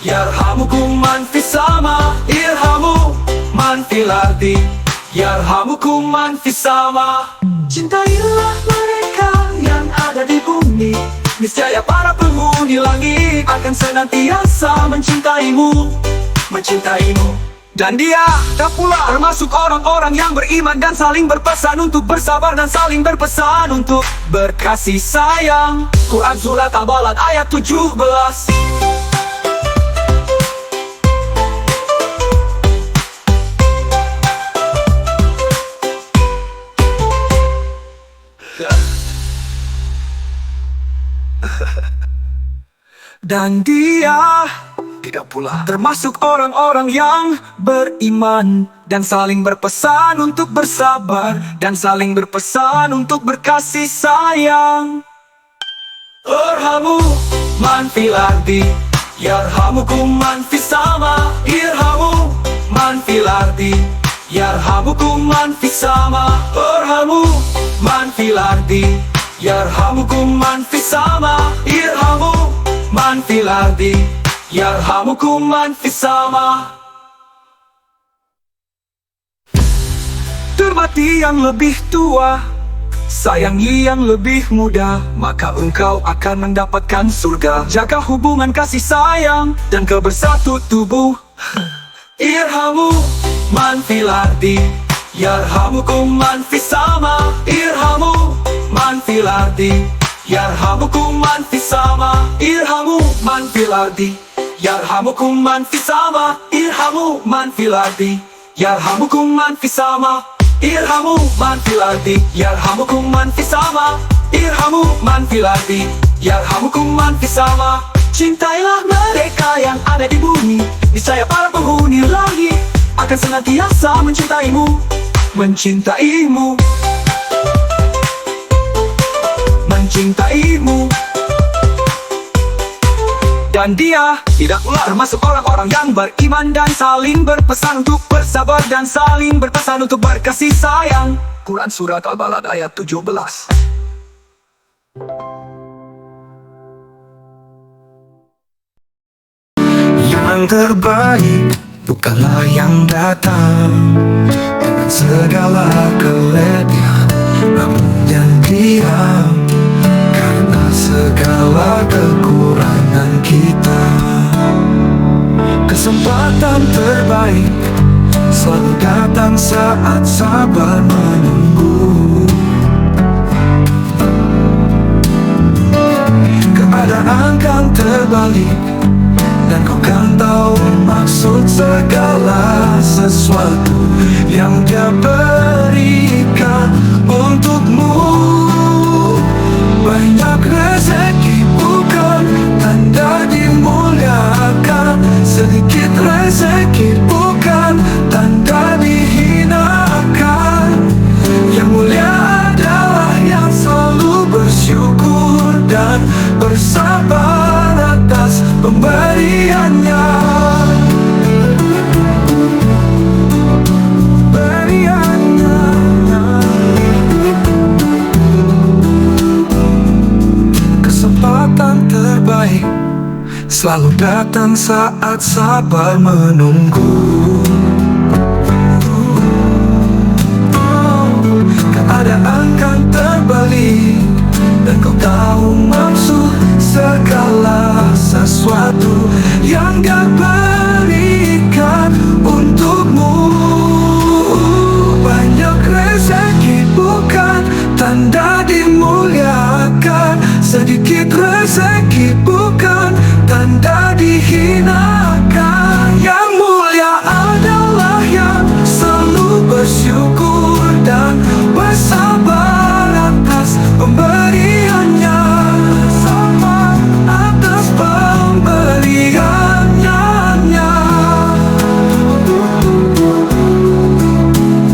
yarhamukum man fis sama, irhamu man fil ardi yarhamukum man fis sama. Cintailah mereka yang ada di bumi, niscaya para penghuni langit akan senantiasa mencintaimu, mencintaimu. Dan dia tak pula termasuk orang-orang yang beriman dan saling berpesan untuk bersabar dan saling berpesan untuk berkasih sayang. Quran Surat Al-Balad ayat 17. Dan dia tidak pula termasuk orang-orang yang beriman dan saling berpesan untuk bersabar dan saling berpesan untuk berkasih sayang. Irhamu man fil ardi, yarhamukum man fis sama. Irhamu man fil ardi, yarhamukum man fis sama. Irhamu man fil ardi, yarhamukum man fis sama. Irhamu man fil ardi, yarhamukum man fis sama. Hormati yang lebih tua, sayangi yang lebih muda, maka engkau akan mendapatkan surga. Jaga hubungan kasih sayang dan kebersatu tubuh. Irhamu man fil ardi, yarhamukum man fis sama. Irhamu man fil ardi, yarhamukum man fis sama. Irhamu man fil ardi, yarhamukum man fis sama. Irhamu man fil ardi, yarhamukum man fis sama. Irhamu man fil ardi, yarhamukum man fis sama. Irhamu man fil ardi, yarhamukum man fis sama. Cintailah mereka yang ada di bumi, niscaya para penghuni langit akan senantiasa mencintaimu, mencintaimu, mencintaimu. Dan dia tidak pula termasuk orang-orang yang beriman dan saling berpesan untuk bersabar dan saling berpesan untuk berkasih sayang. Quran Surat Al-Balad ayat 17. Yang terbaik bukanlah yang datang dengan segala kelebihan, namun yang diam karena segala kekurangan kita. Kesempatan terbaik selalu datang saat sabar menunggu. Keadaan kan terbalik dan kau kan tahu maksud segala sesuatu yang dia berikan untukmu. Banyak rezeki bukan tanda dimuliakan, sedikit rezeki bukan tanda dihinakan. Yang mulia adalah yang selalu bersyukur dan bersabar atas pemberiannya. Kesempatan terbaik selalu datang saat sabar menunggu. Keadaan kan terbalik dan kau tahu maksud segala sesuatu yang Dia berikan untukmu. Banyak rezeki bukan tanda dimuliakan, sedikit rezeki bukan tanda dihinakan. Yang mulia adalah yang selalu bersyukur dan bersabar atas pemberiannya, sama atas pemberiannya.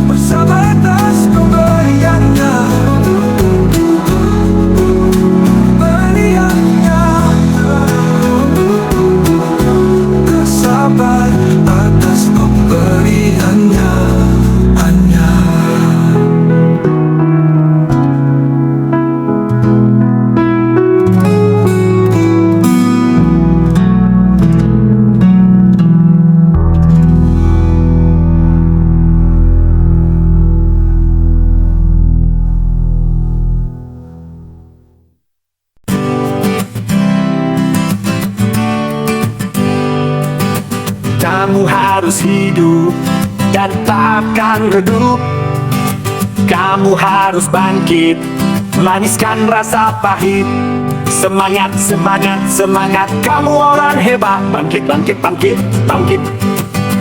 Bersabar atas pemberiannya, pemberiannya. Kamu harus hidup dan takkan redup. Kamu harus bangkit, maniskan rasa pahit. Semangat, semangat, semangat, kamu orang hebat. Bangkit, bangkit, bangkit, bangkit.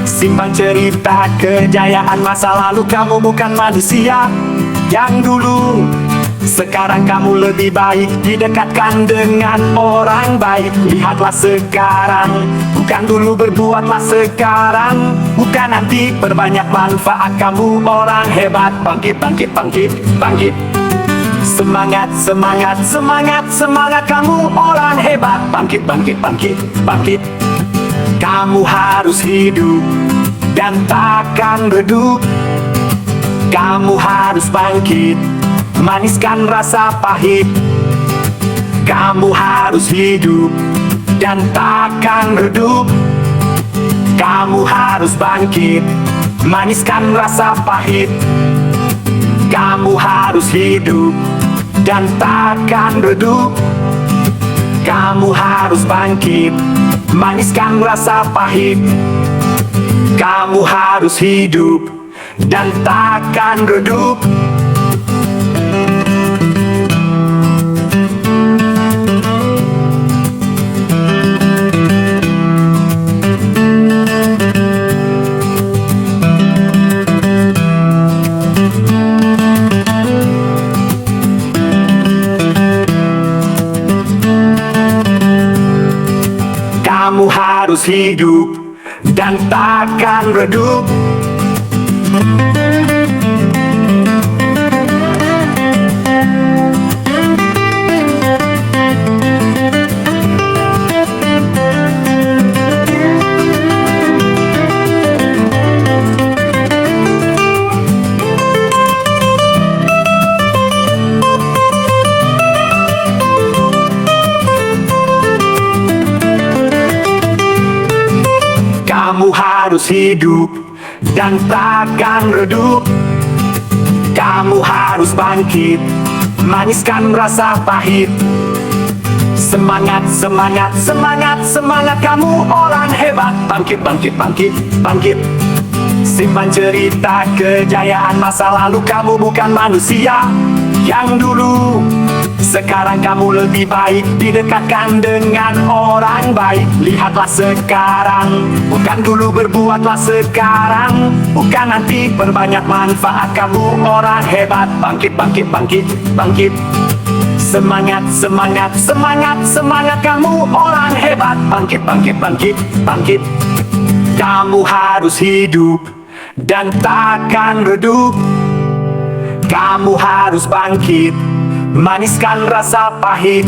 Simpan cerita kejayaan masa lalu. Kamu bukan manusia yang dulu. Sekarang kamu lebih baik, didekatkan dengan orang baik. Lihatlah sekarang, bukan dulu, berbuatlah sekarang. Bukan nanti, perbanyak manfaat, kamu orang hebat. Bangkit, bangkit, bangkit, bangkit. Semangat, semangat, semangat, semangat, kamu orang hebat. Bangkit, bangkit, bangkit, bangkit. Kamu harus hidup dan takkan redup. Kamu harus bangkit, maniskan rasa pahit. Kamu harus hidup dan takkan redup. Kamu harus bangkit, maniskan rasa pahit. Kamu harus hidup dan takkan redup. Kamu harus bangkit, maniskan rasa pahit. Kamu harus hidup dan takkan redup. Kamu harus hidup dan takkan redup. Kamu harus hidup dan takkan redup. Kamu harus bangkit, maniskan rasa pahit. Semangat, semangat, semangat, semangat, kamu orang hebat. Bangkit, bangkit, bangkit, bangkit. Simpan cerita kejayaan masa lalu. Kamu bukan manusia yang dulu. Sekarang kamu lebih baik, didekatkan dengan orang baik. Lihatlah sekarang, bukan dulu, berbuatlah sekarang. Bukan nanti, perbanyak manfaat, kamu orang hebat. Bangkit, bangkit, bangkit, bangkit. Semangat, semangat, semangat, semangat, kamu orang hebat. Bangkit, bangkit, bangkit, bangkit. Kamu harus hidup dan takkan redup. Kamu harus bangkit, maniskan rasa pahit.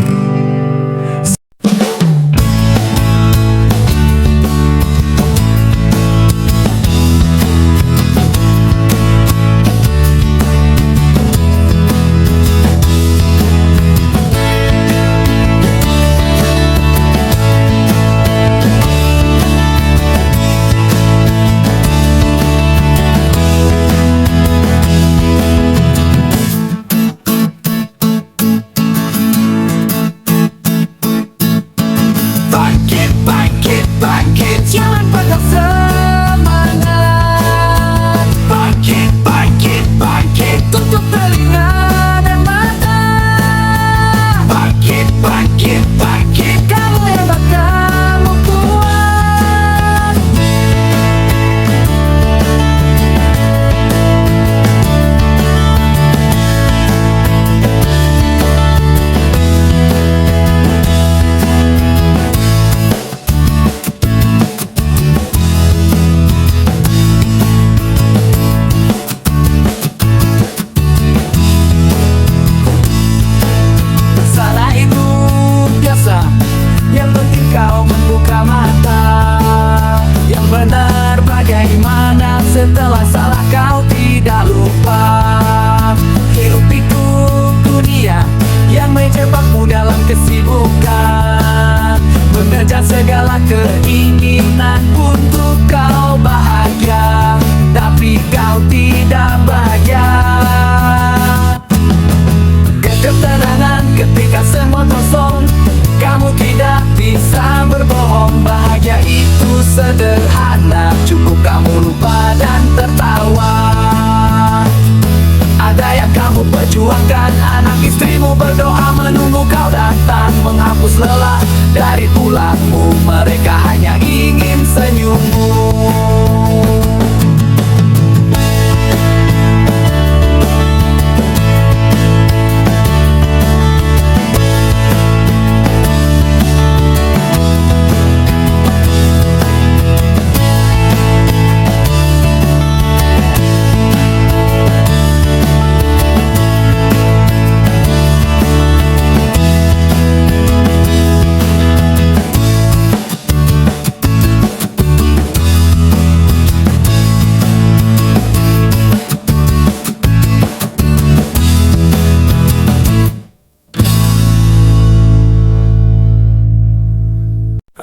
dari tulangmu, mereka hanya ingin senyummu.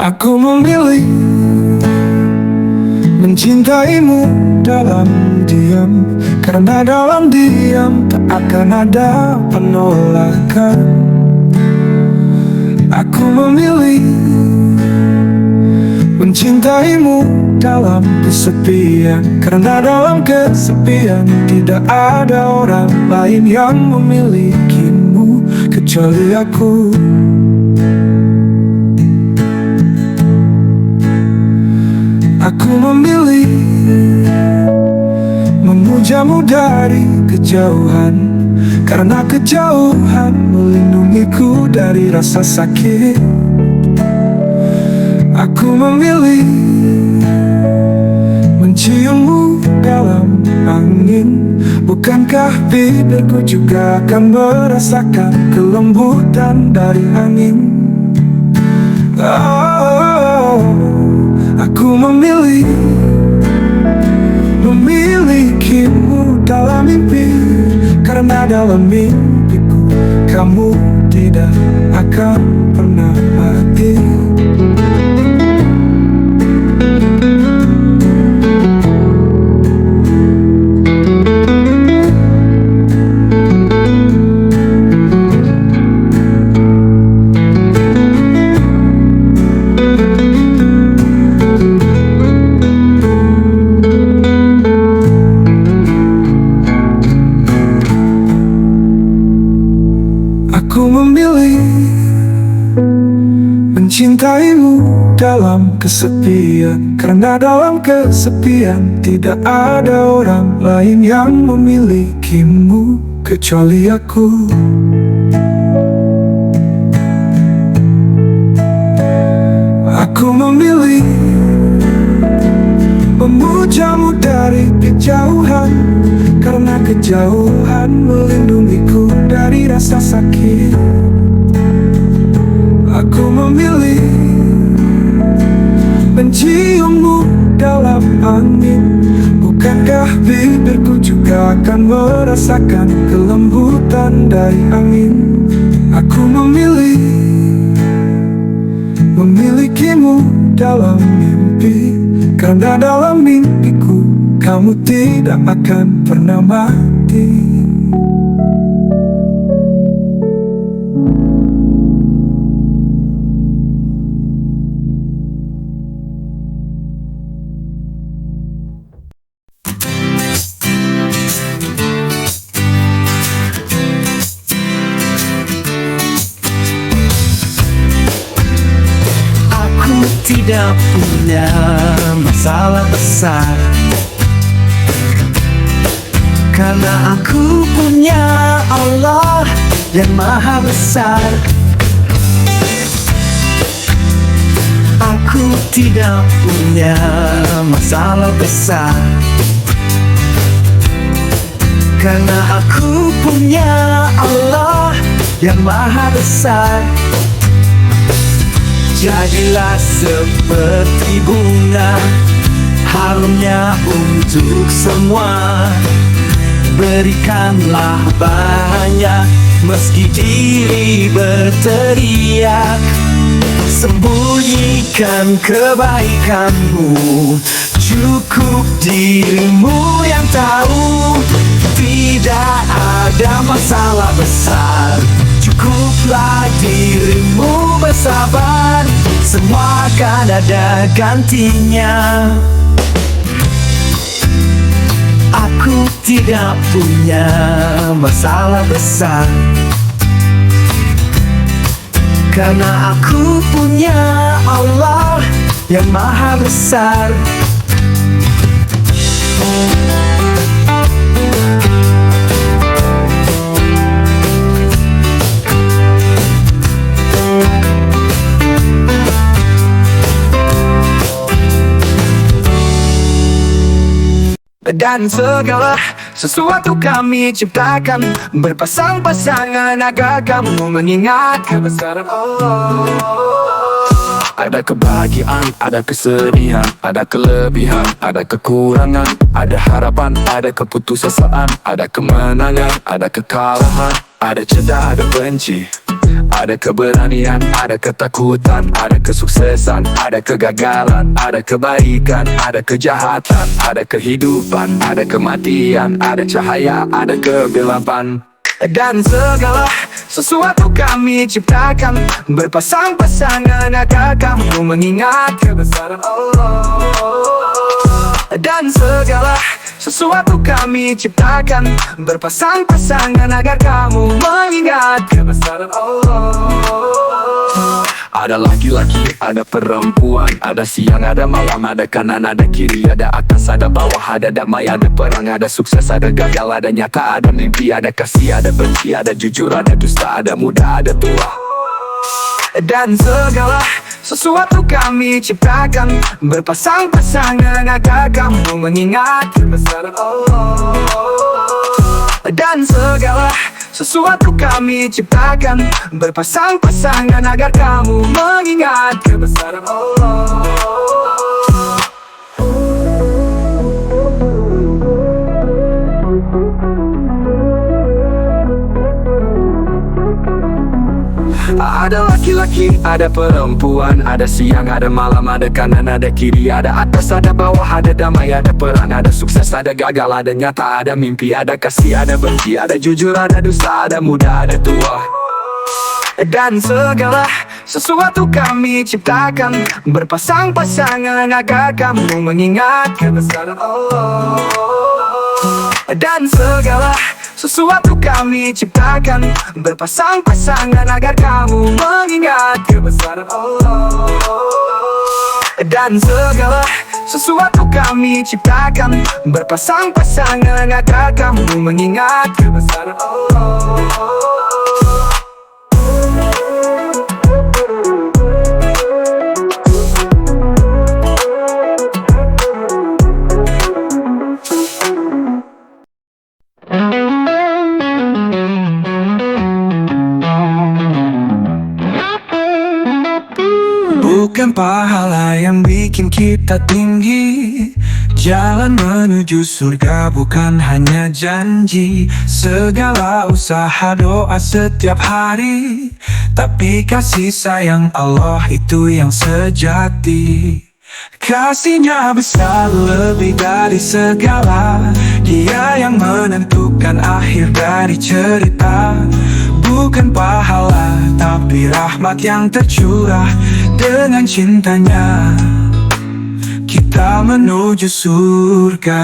Aku memilih mencintaimu dalam diam, karena dalam diam tak akan ada penolakan. Aku memilih mencintaimu dalam kesepian, karena dalam kesepian tidak ada orang lain yang memilikimu kecuali aku. Aku memilih memujamu dari kejauhan, karena kejauhan melindungiku dari rasa sakit. Aku memilih menciummu dalam angin, bukankah bibirku juga akan merasakan kelembutan dari angin? Aku memilih memilikimu dalam mimpi, karena dalam mimpiku kamu tidak akan pernah mati. Aku memilih mencintaimu dalam kesepian, karena dalam kesepian tidak ada orang lain yang memilikimu kecuali aku. Aku memilih memujamu dari kejauhan, karena kejauhan melindungiku dari rasa sakit. Aku memilih menciummu dalam angin, bukankah bibirku juga akan merasakan kelembutan dari angin? Aku memilih memilikimu dalam mimpi, karena dalam mimpiku kamu tidak akan pernah mati. Aku tidak punya masalah besar, karena aku punya Allah yang maha besar. Aku tidak punya masalah besar, karena aku punya Allah yang maha besar. Jadilah seperti bunga, harumnya untuk semua. Berikanlah banyak, meski diri berteriak. Sembunyikan kebaikanmu, cukup dirimu yang tahu. Tidak ada masalah besar, cukuplah dirimu bersabar. Semua akan ada gantinya. Aku tidak punya masalah besar, Karena aku punya Allah yang maha besar. Dan segala sesuatu kami ciptakan berpasang-pasangan agar kamu mengingat kebesaran Allah. Ada kebahagiaan, ada kesedihan, ada kelebihan, ada kekurangan, ada harapan, ada keputusasaan, ada kemenangan, ada kekalahan, ada cinta, ada benci, ada keberanian, ada ketakutan, ada kesuksesan, ada kegagalan, ada kebaikan, ada kejahatan, ada kehidupan, ada kematian, ada cahaya, ada kegelapan. Dan segala sesuatu kami ciptakan berpasang-pasangan agar kamu mengingat kebesaran Allah. Dan segala sesuatu kami ciptakan berpasang-pasangan agar kamu mengingat kebesaran Allah. Ada laki-laki, ada perempuan, ada siang, ada malam, ada kanan, ada kiri, ada atas, ada bawah, ada damai, ada perang, ada sukses, ada gagal, ada nyata, ada mimpi, ada kasih, ada benci, ada jujur, ada dusta, ada muda, ada tua. Dan segala sesuatu kami ciptakan berpasang-pasangan agar kamu mengingat kebesaran Allah. Dan segala sesuatu kami ciptakan berpasang-pasangan agar kamu mengingat kebesaran Allah. Ada laki-laki, ada perempuan, ada siang, ada malam, ada kanan, ada kiri, ada atas, ada bawah, ada damai, ada perang, ada sukses, ada gagal, ada nyata, ada mimpi, ada kasih, ada benci, ada jujur, ada dusta, ada muda, ada tua. Dan segala sesuatu kami ciptakan berpasang-pasangan agar kamu mengingat kebesaran Allah. Dan segala sesuatu kami ciptakan berpasang-pasangan agar kamu mengingat kebesaran Allah. Dan segala sesuatu kami ciptakan berpasang-pasangan agar kamu mengingat kebesaran Allah. Bukan pahala yang bikin kita tinggi, jalan menuju surga bukan hanya janji. Segala usaha doa setiap hari, tapi kasih sayang Allah itu yang sejati. Kasihnya besar lebih dari segala, Dia yang menentukan akhir dari cerita. Bukan pahala, tapi rahmat yang tercurah. Dengan cintanya kita menuju surga.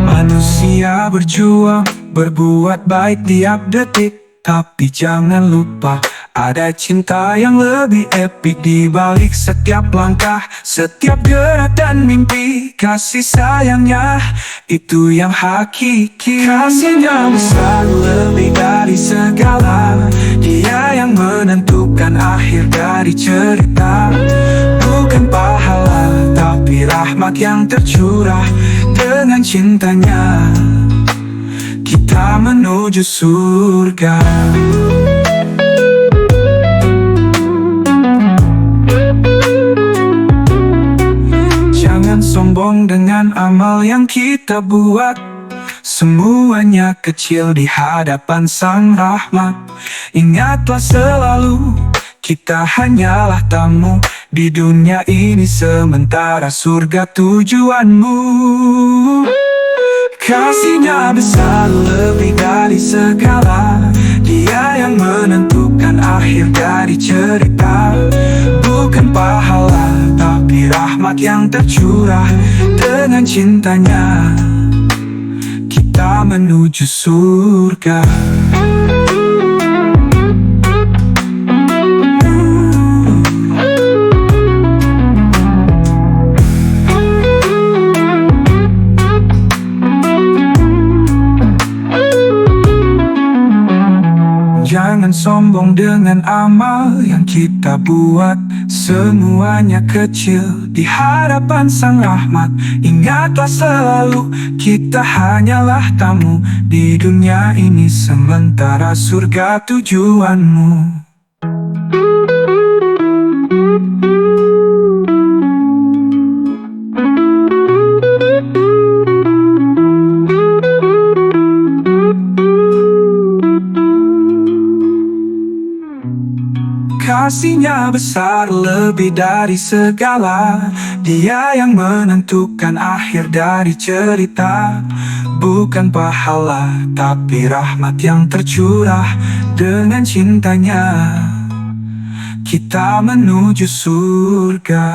Manusia berjuang, berbuat baik tiap detik, tapi jangan lupa ada cinta yang lebih epik di balik setiap langkah, setiap gerak dan mimpi. Kasih sayangnya itu yang hakiki. Kasihnya besar lebih dari segala, Dia yang menentukan akhir dari cerita. Bukan pahala, tapi rahmat yang tercurah. Dengan cintanya kita menuju surga. Jangan sombong dengan amal yang kita buat, semuanya kecil di hadapan Sang Rahmat. Ingatlah selalu, kita hanyalah tamu di dunia ini, sementara surga tujuanmu. Kasihnya besar lebih dari segala, Dia yang menentukan akhir dari cerita. Bukan pahala, tapi rahmat yang tercurah. Dengan cintanya menuju surga. Jangan sombong dengan amal yang kita buat. Semuanya kecil di hadapan Sang Rahmat. Ingatlah selalu, kita hanyalah tamu di dunia ini, sementara surga tujuanmu. Kasihnya besar lebih dari segala. Dia yang menentukan akhir dari cerita. Bukan pahala, tapi rahmat yang tercurah. Dengan cintanya kita menuju surga.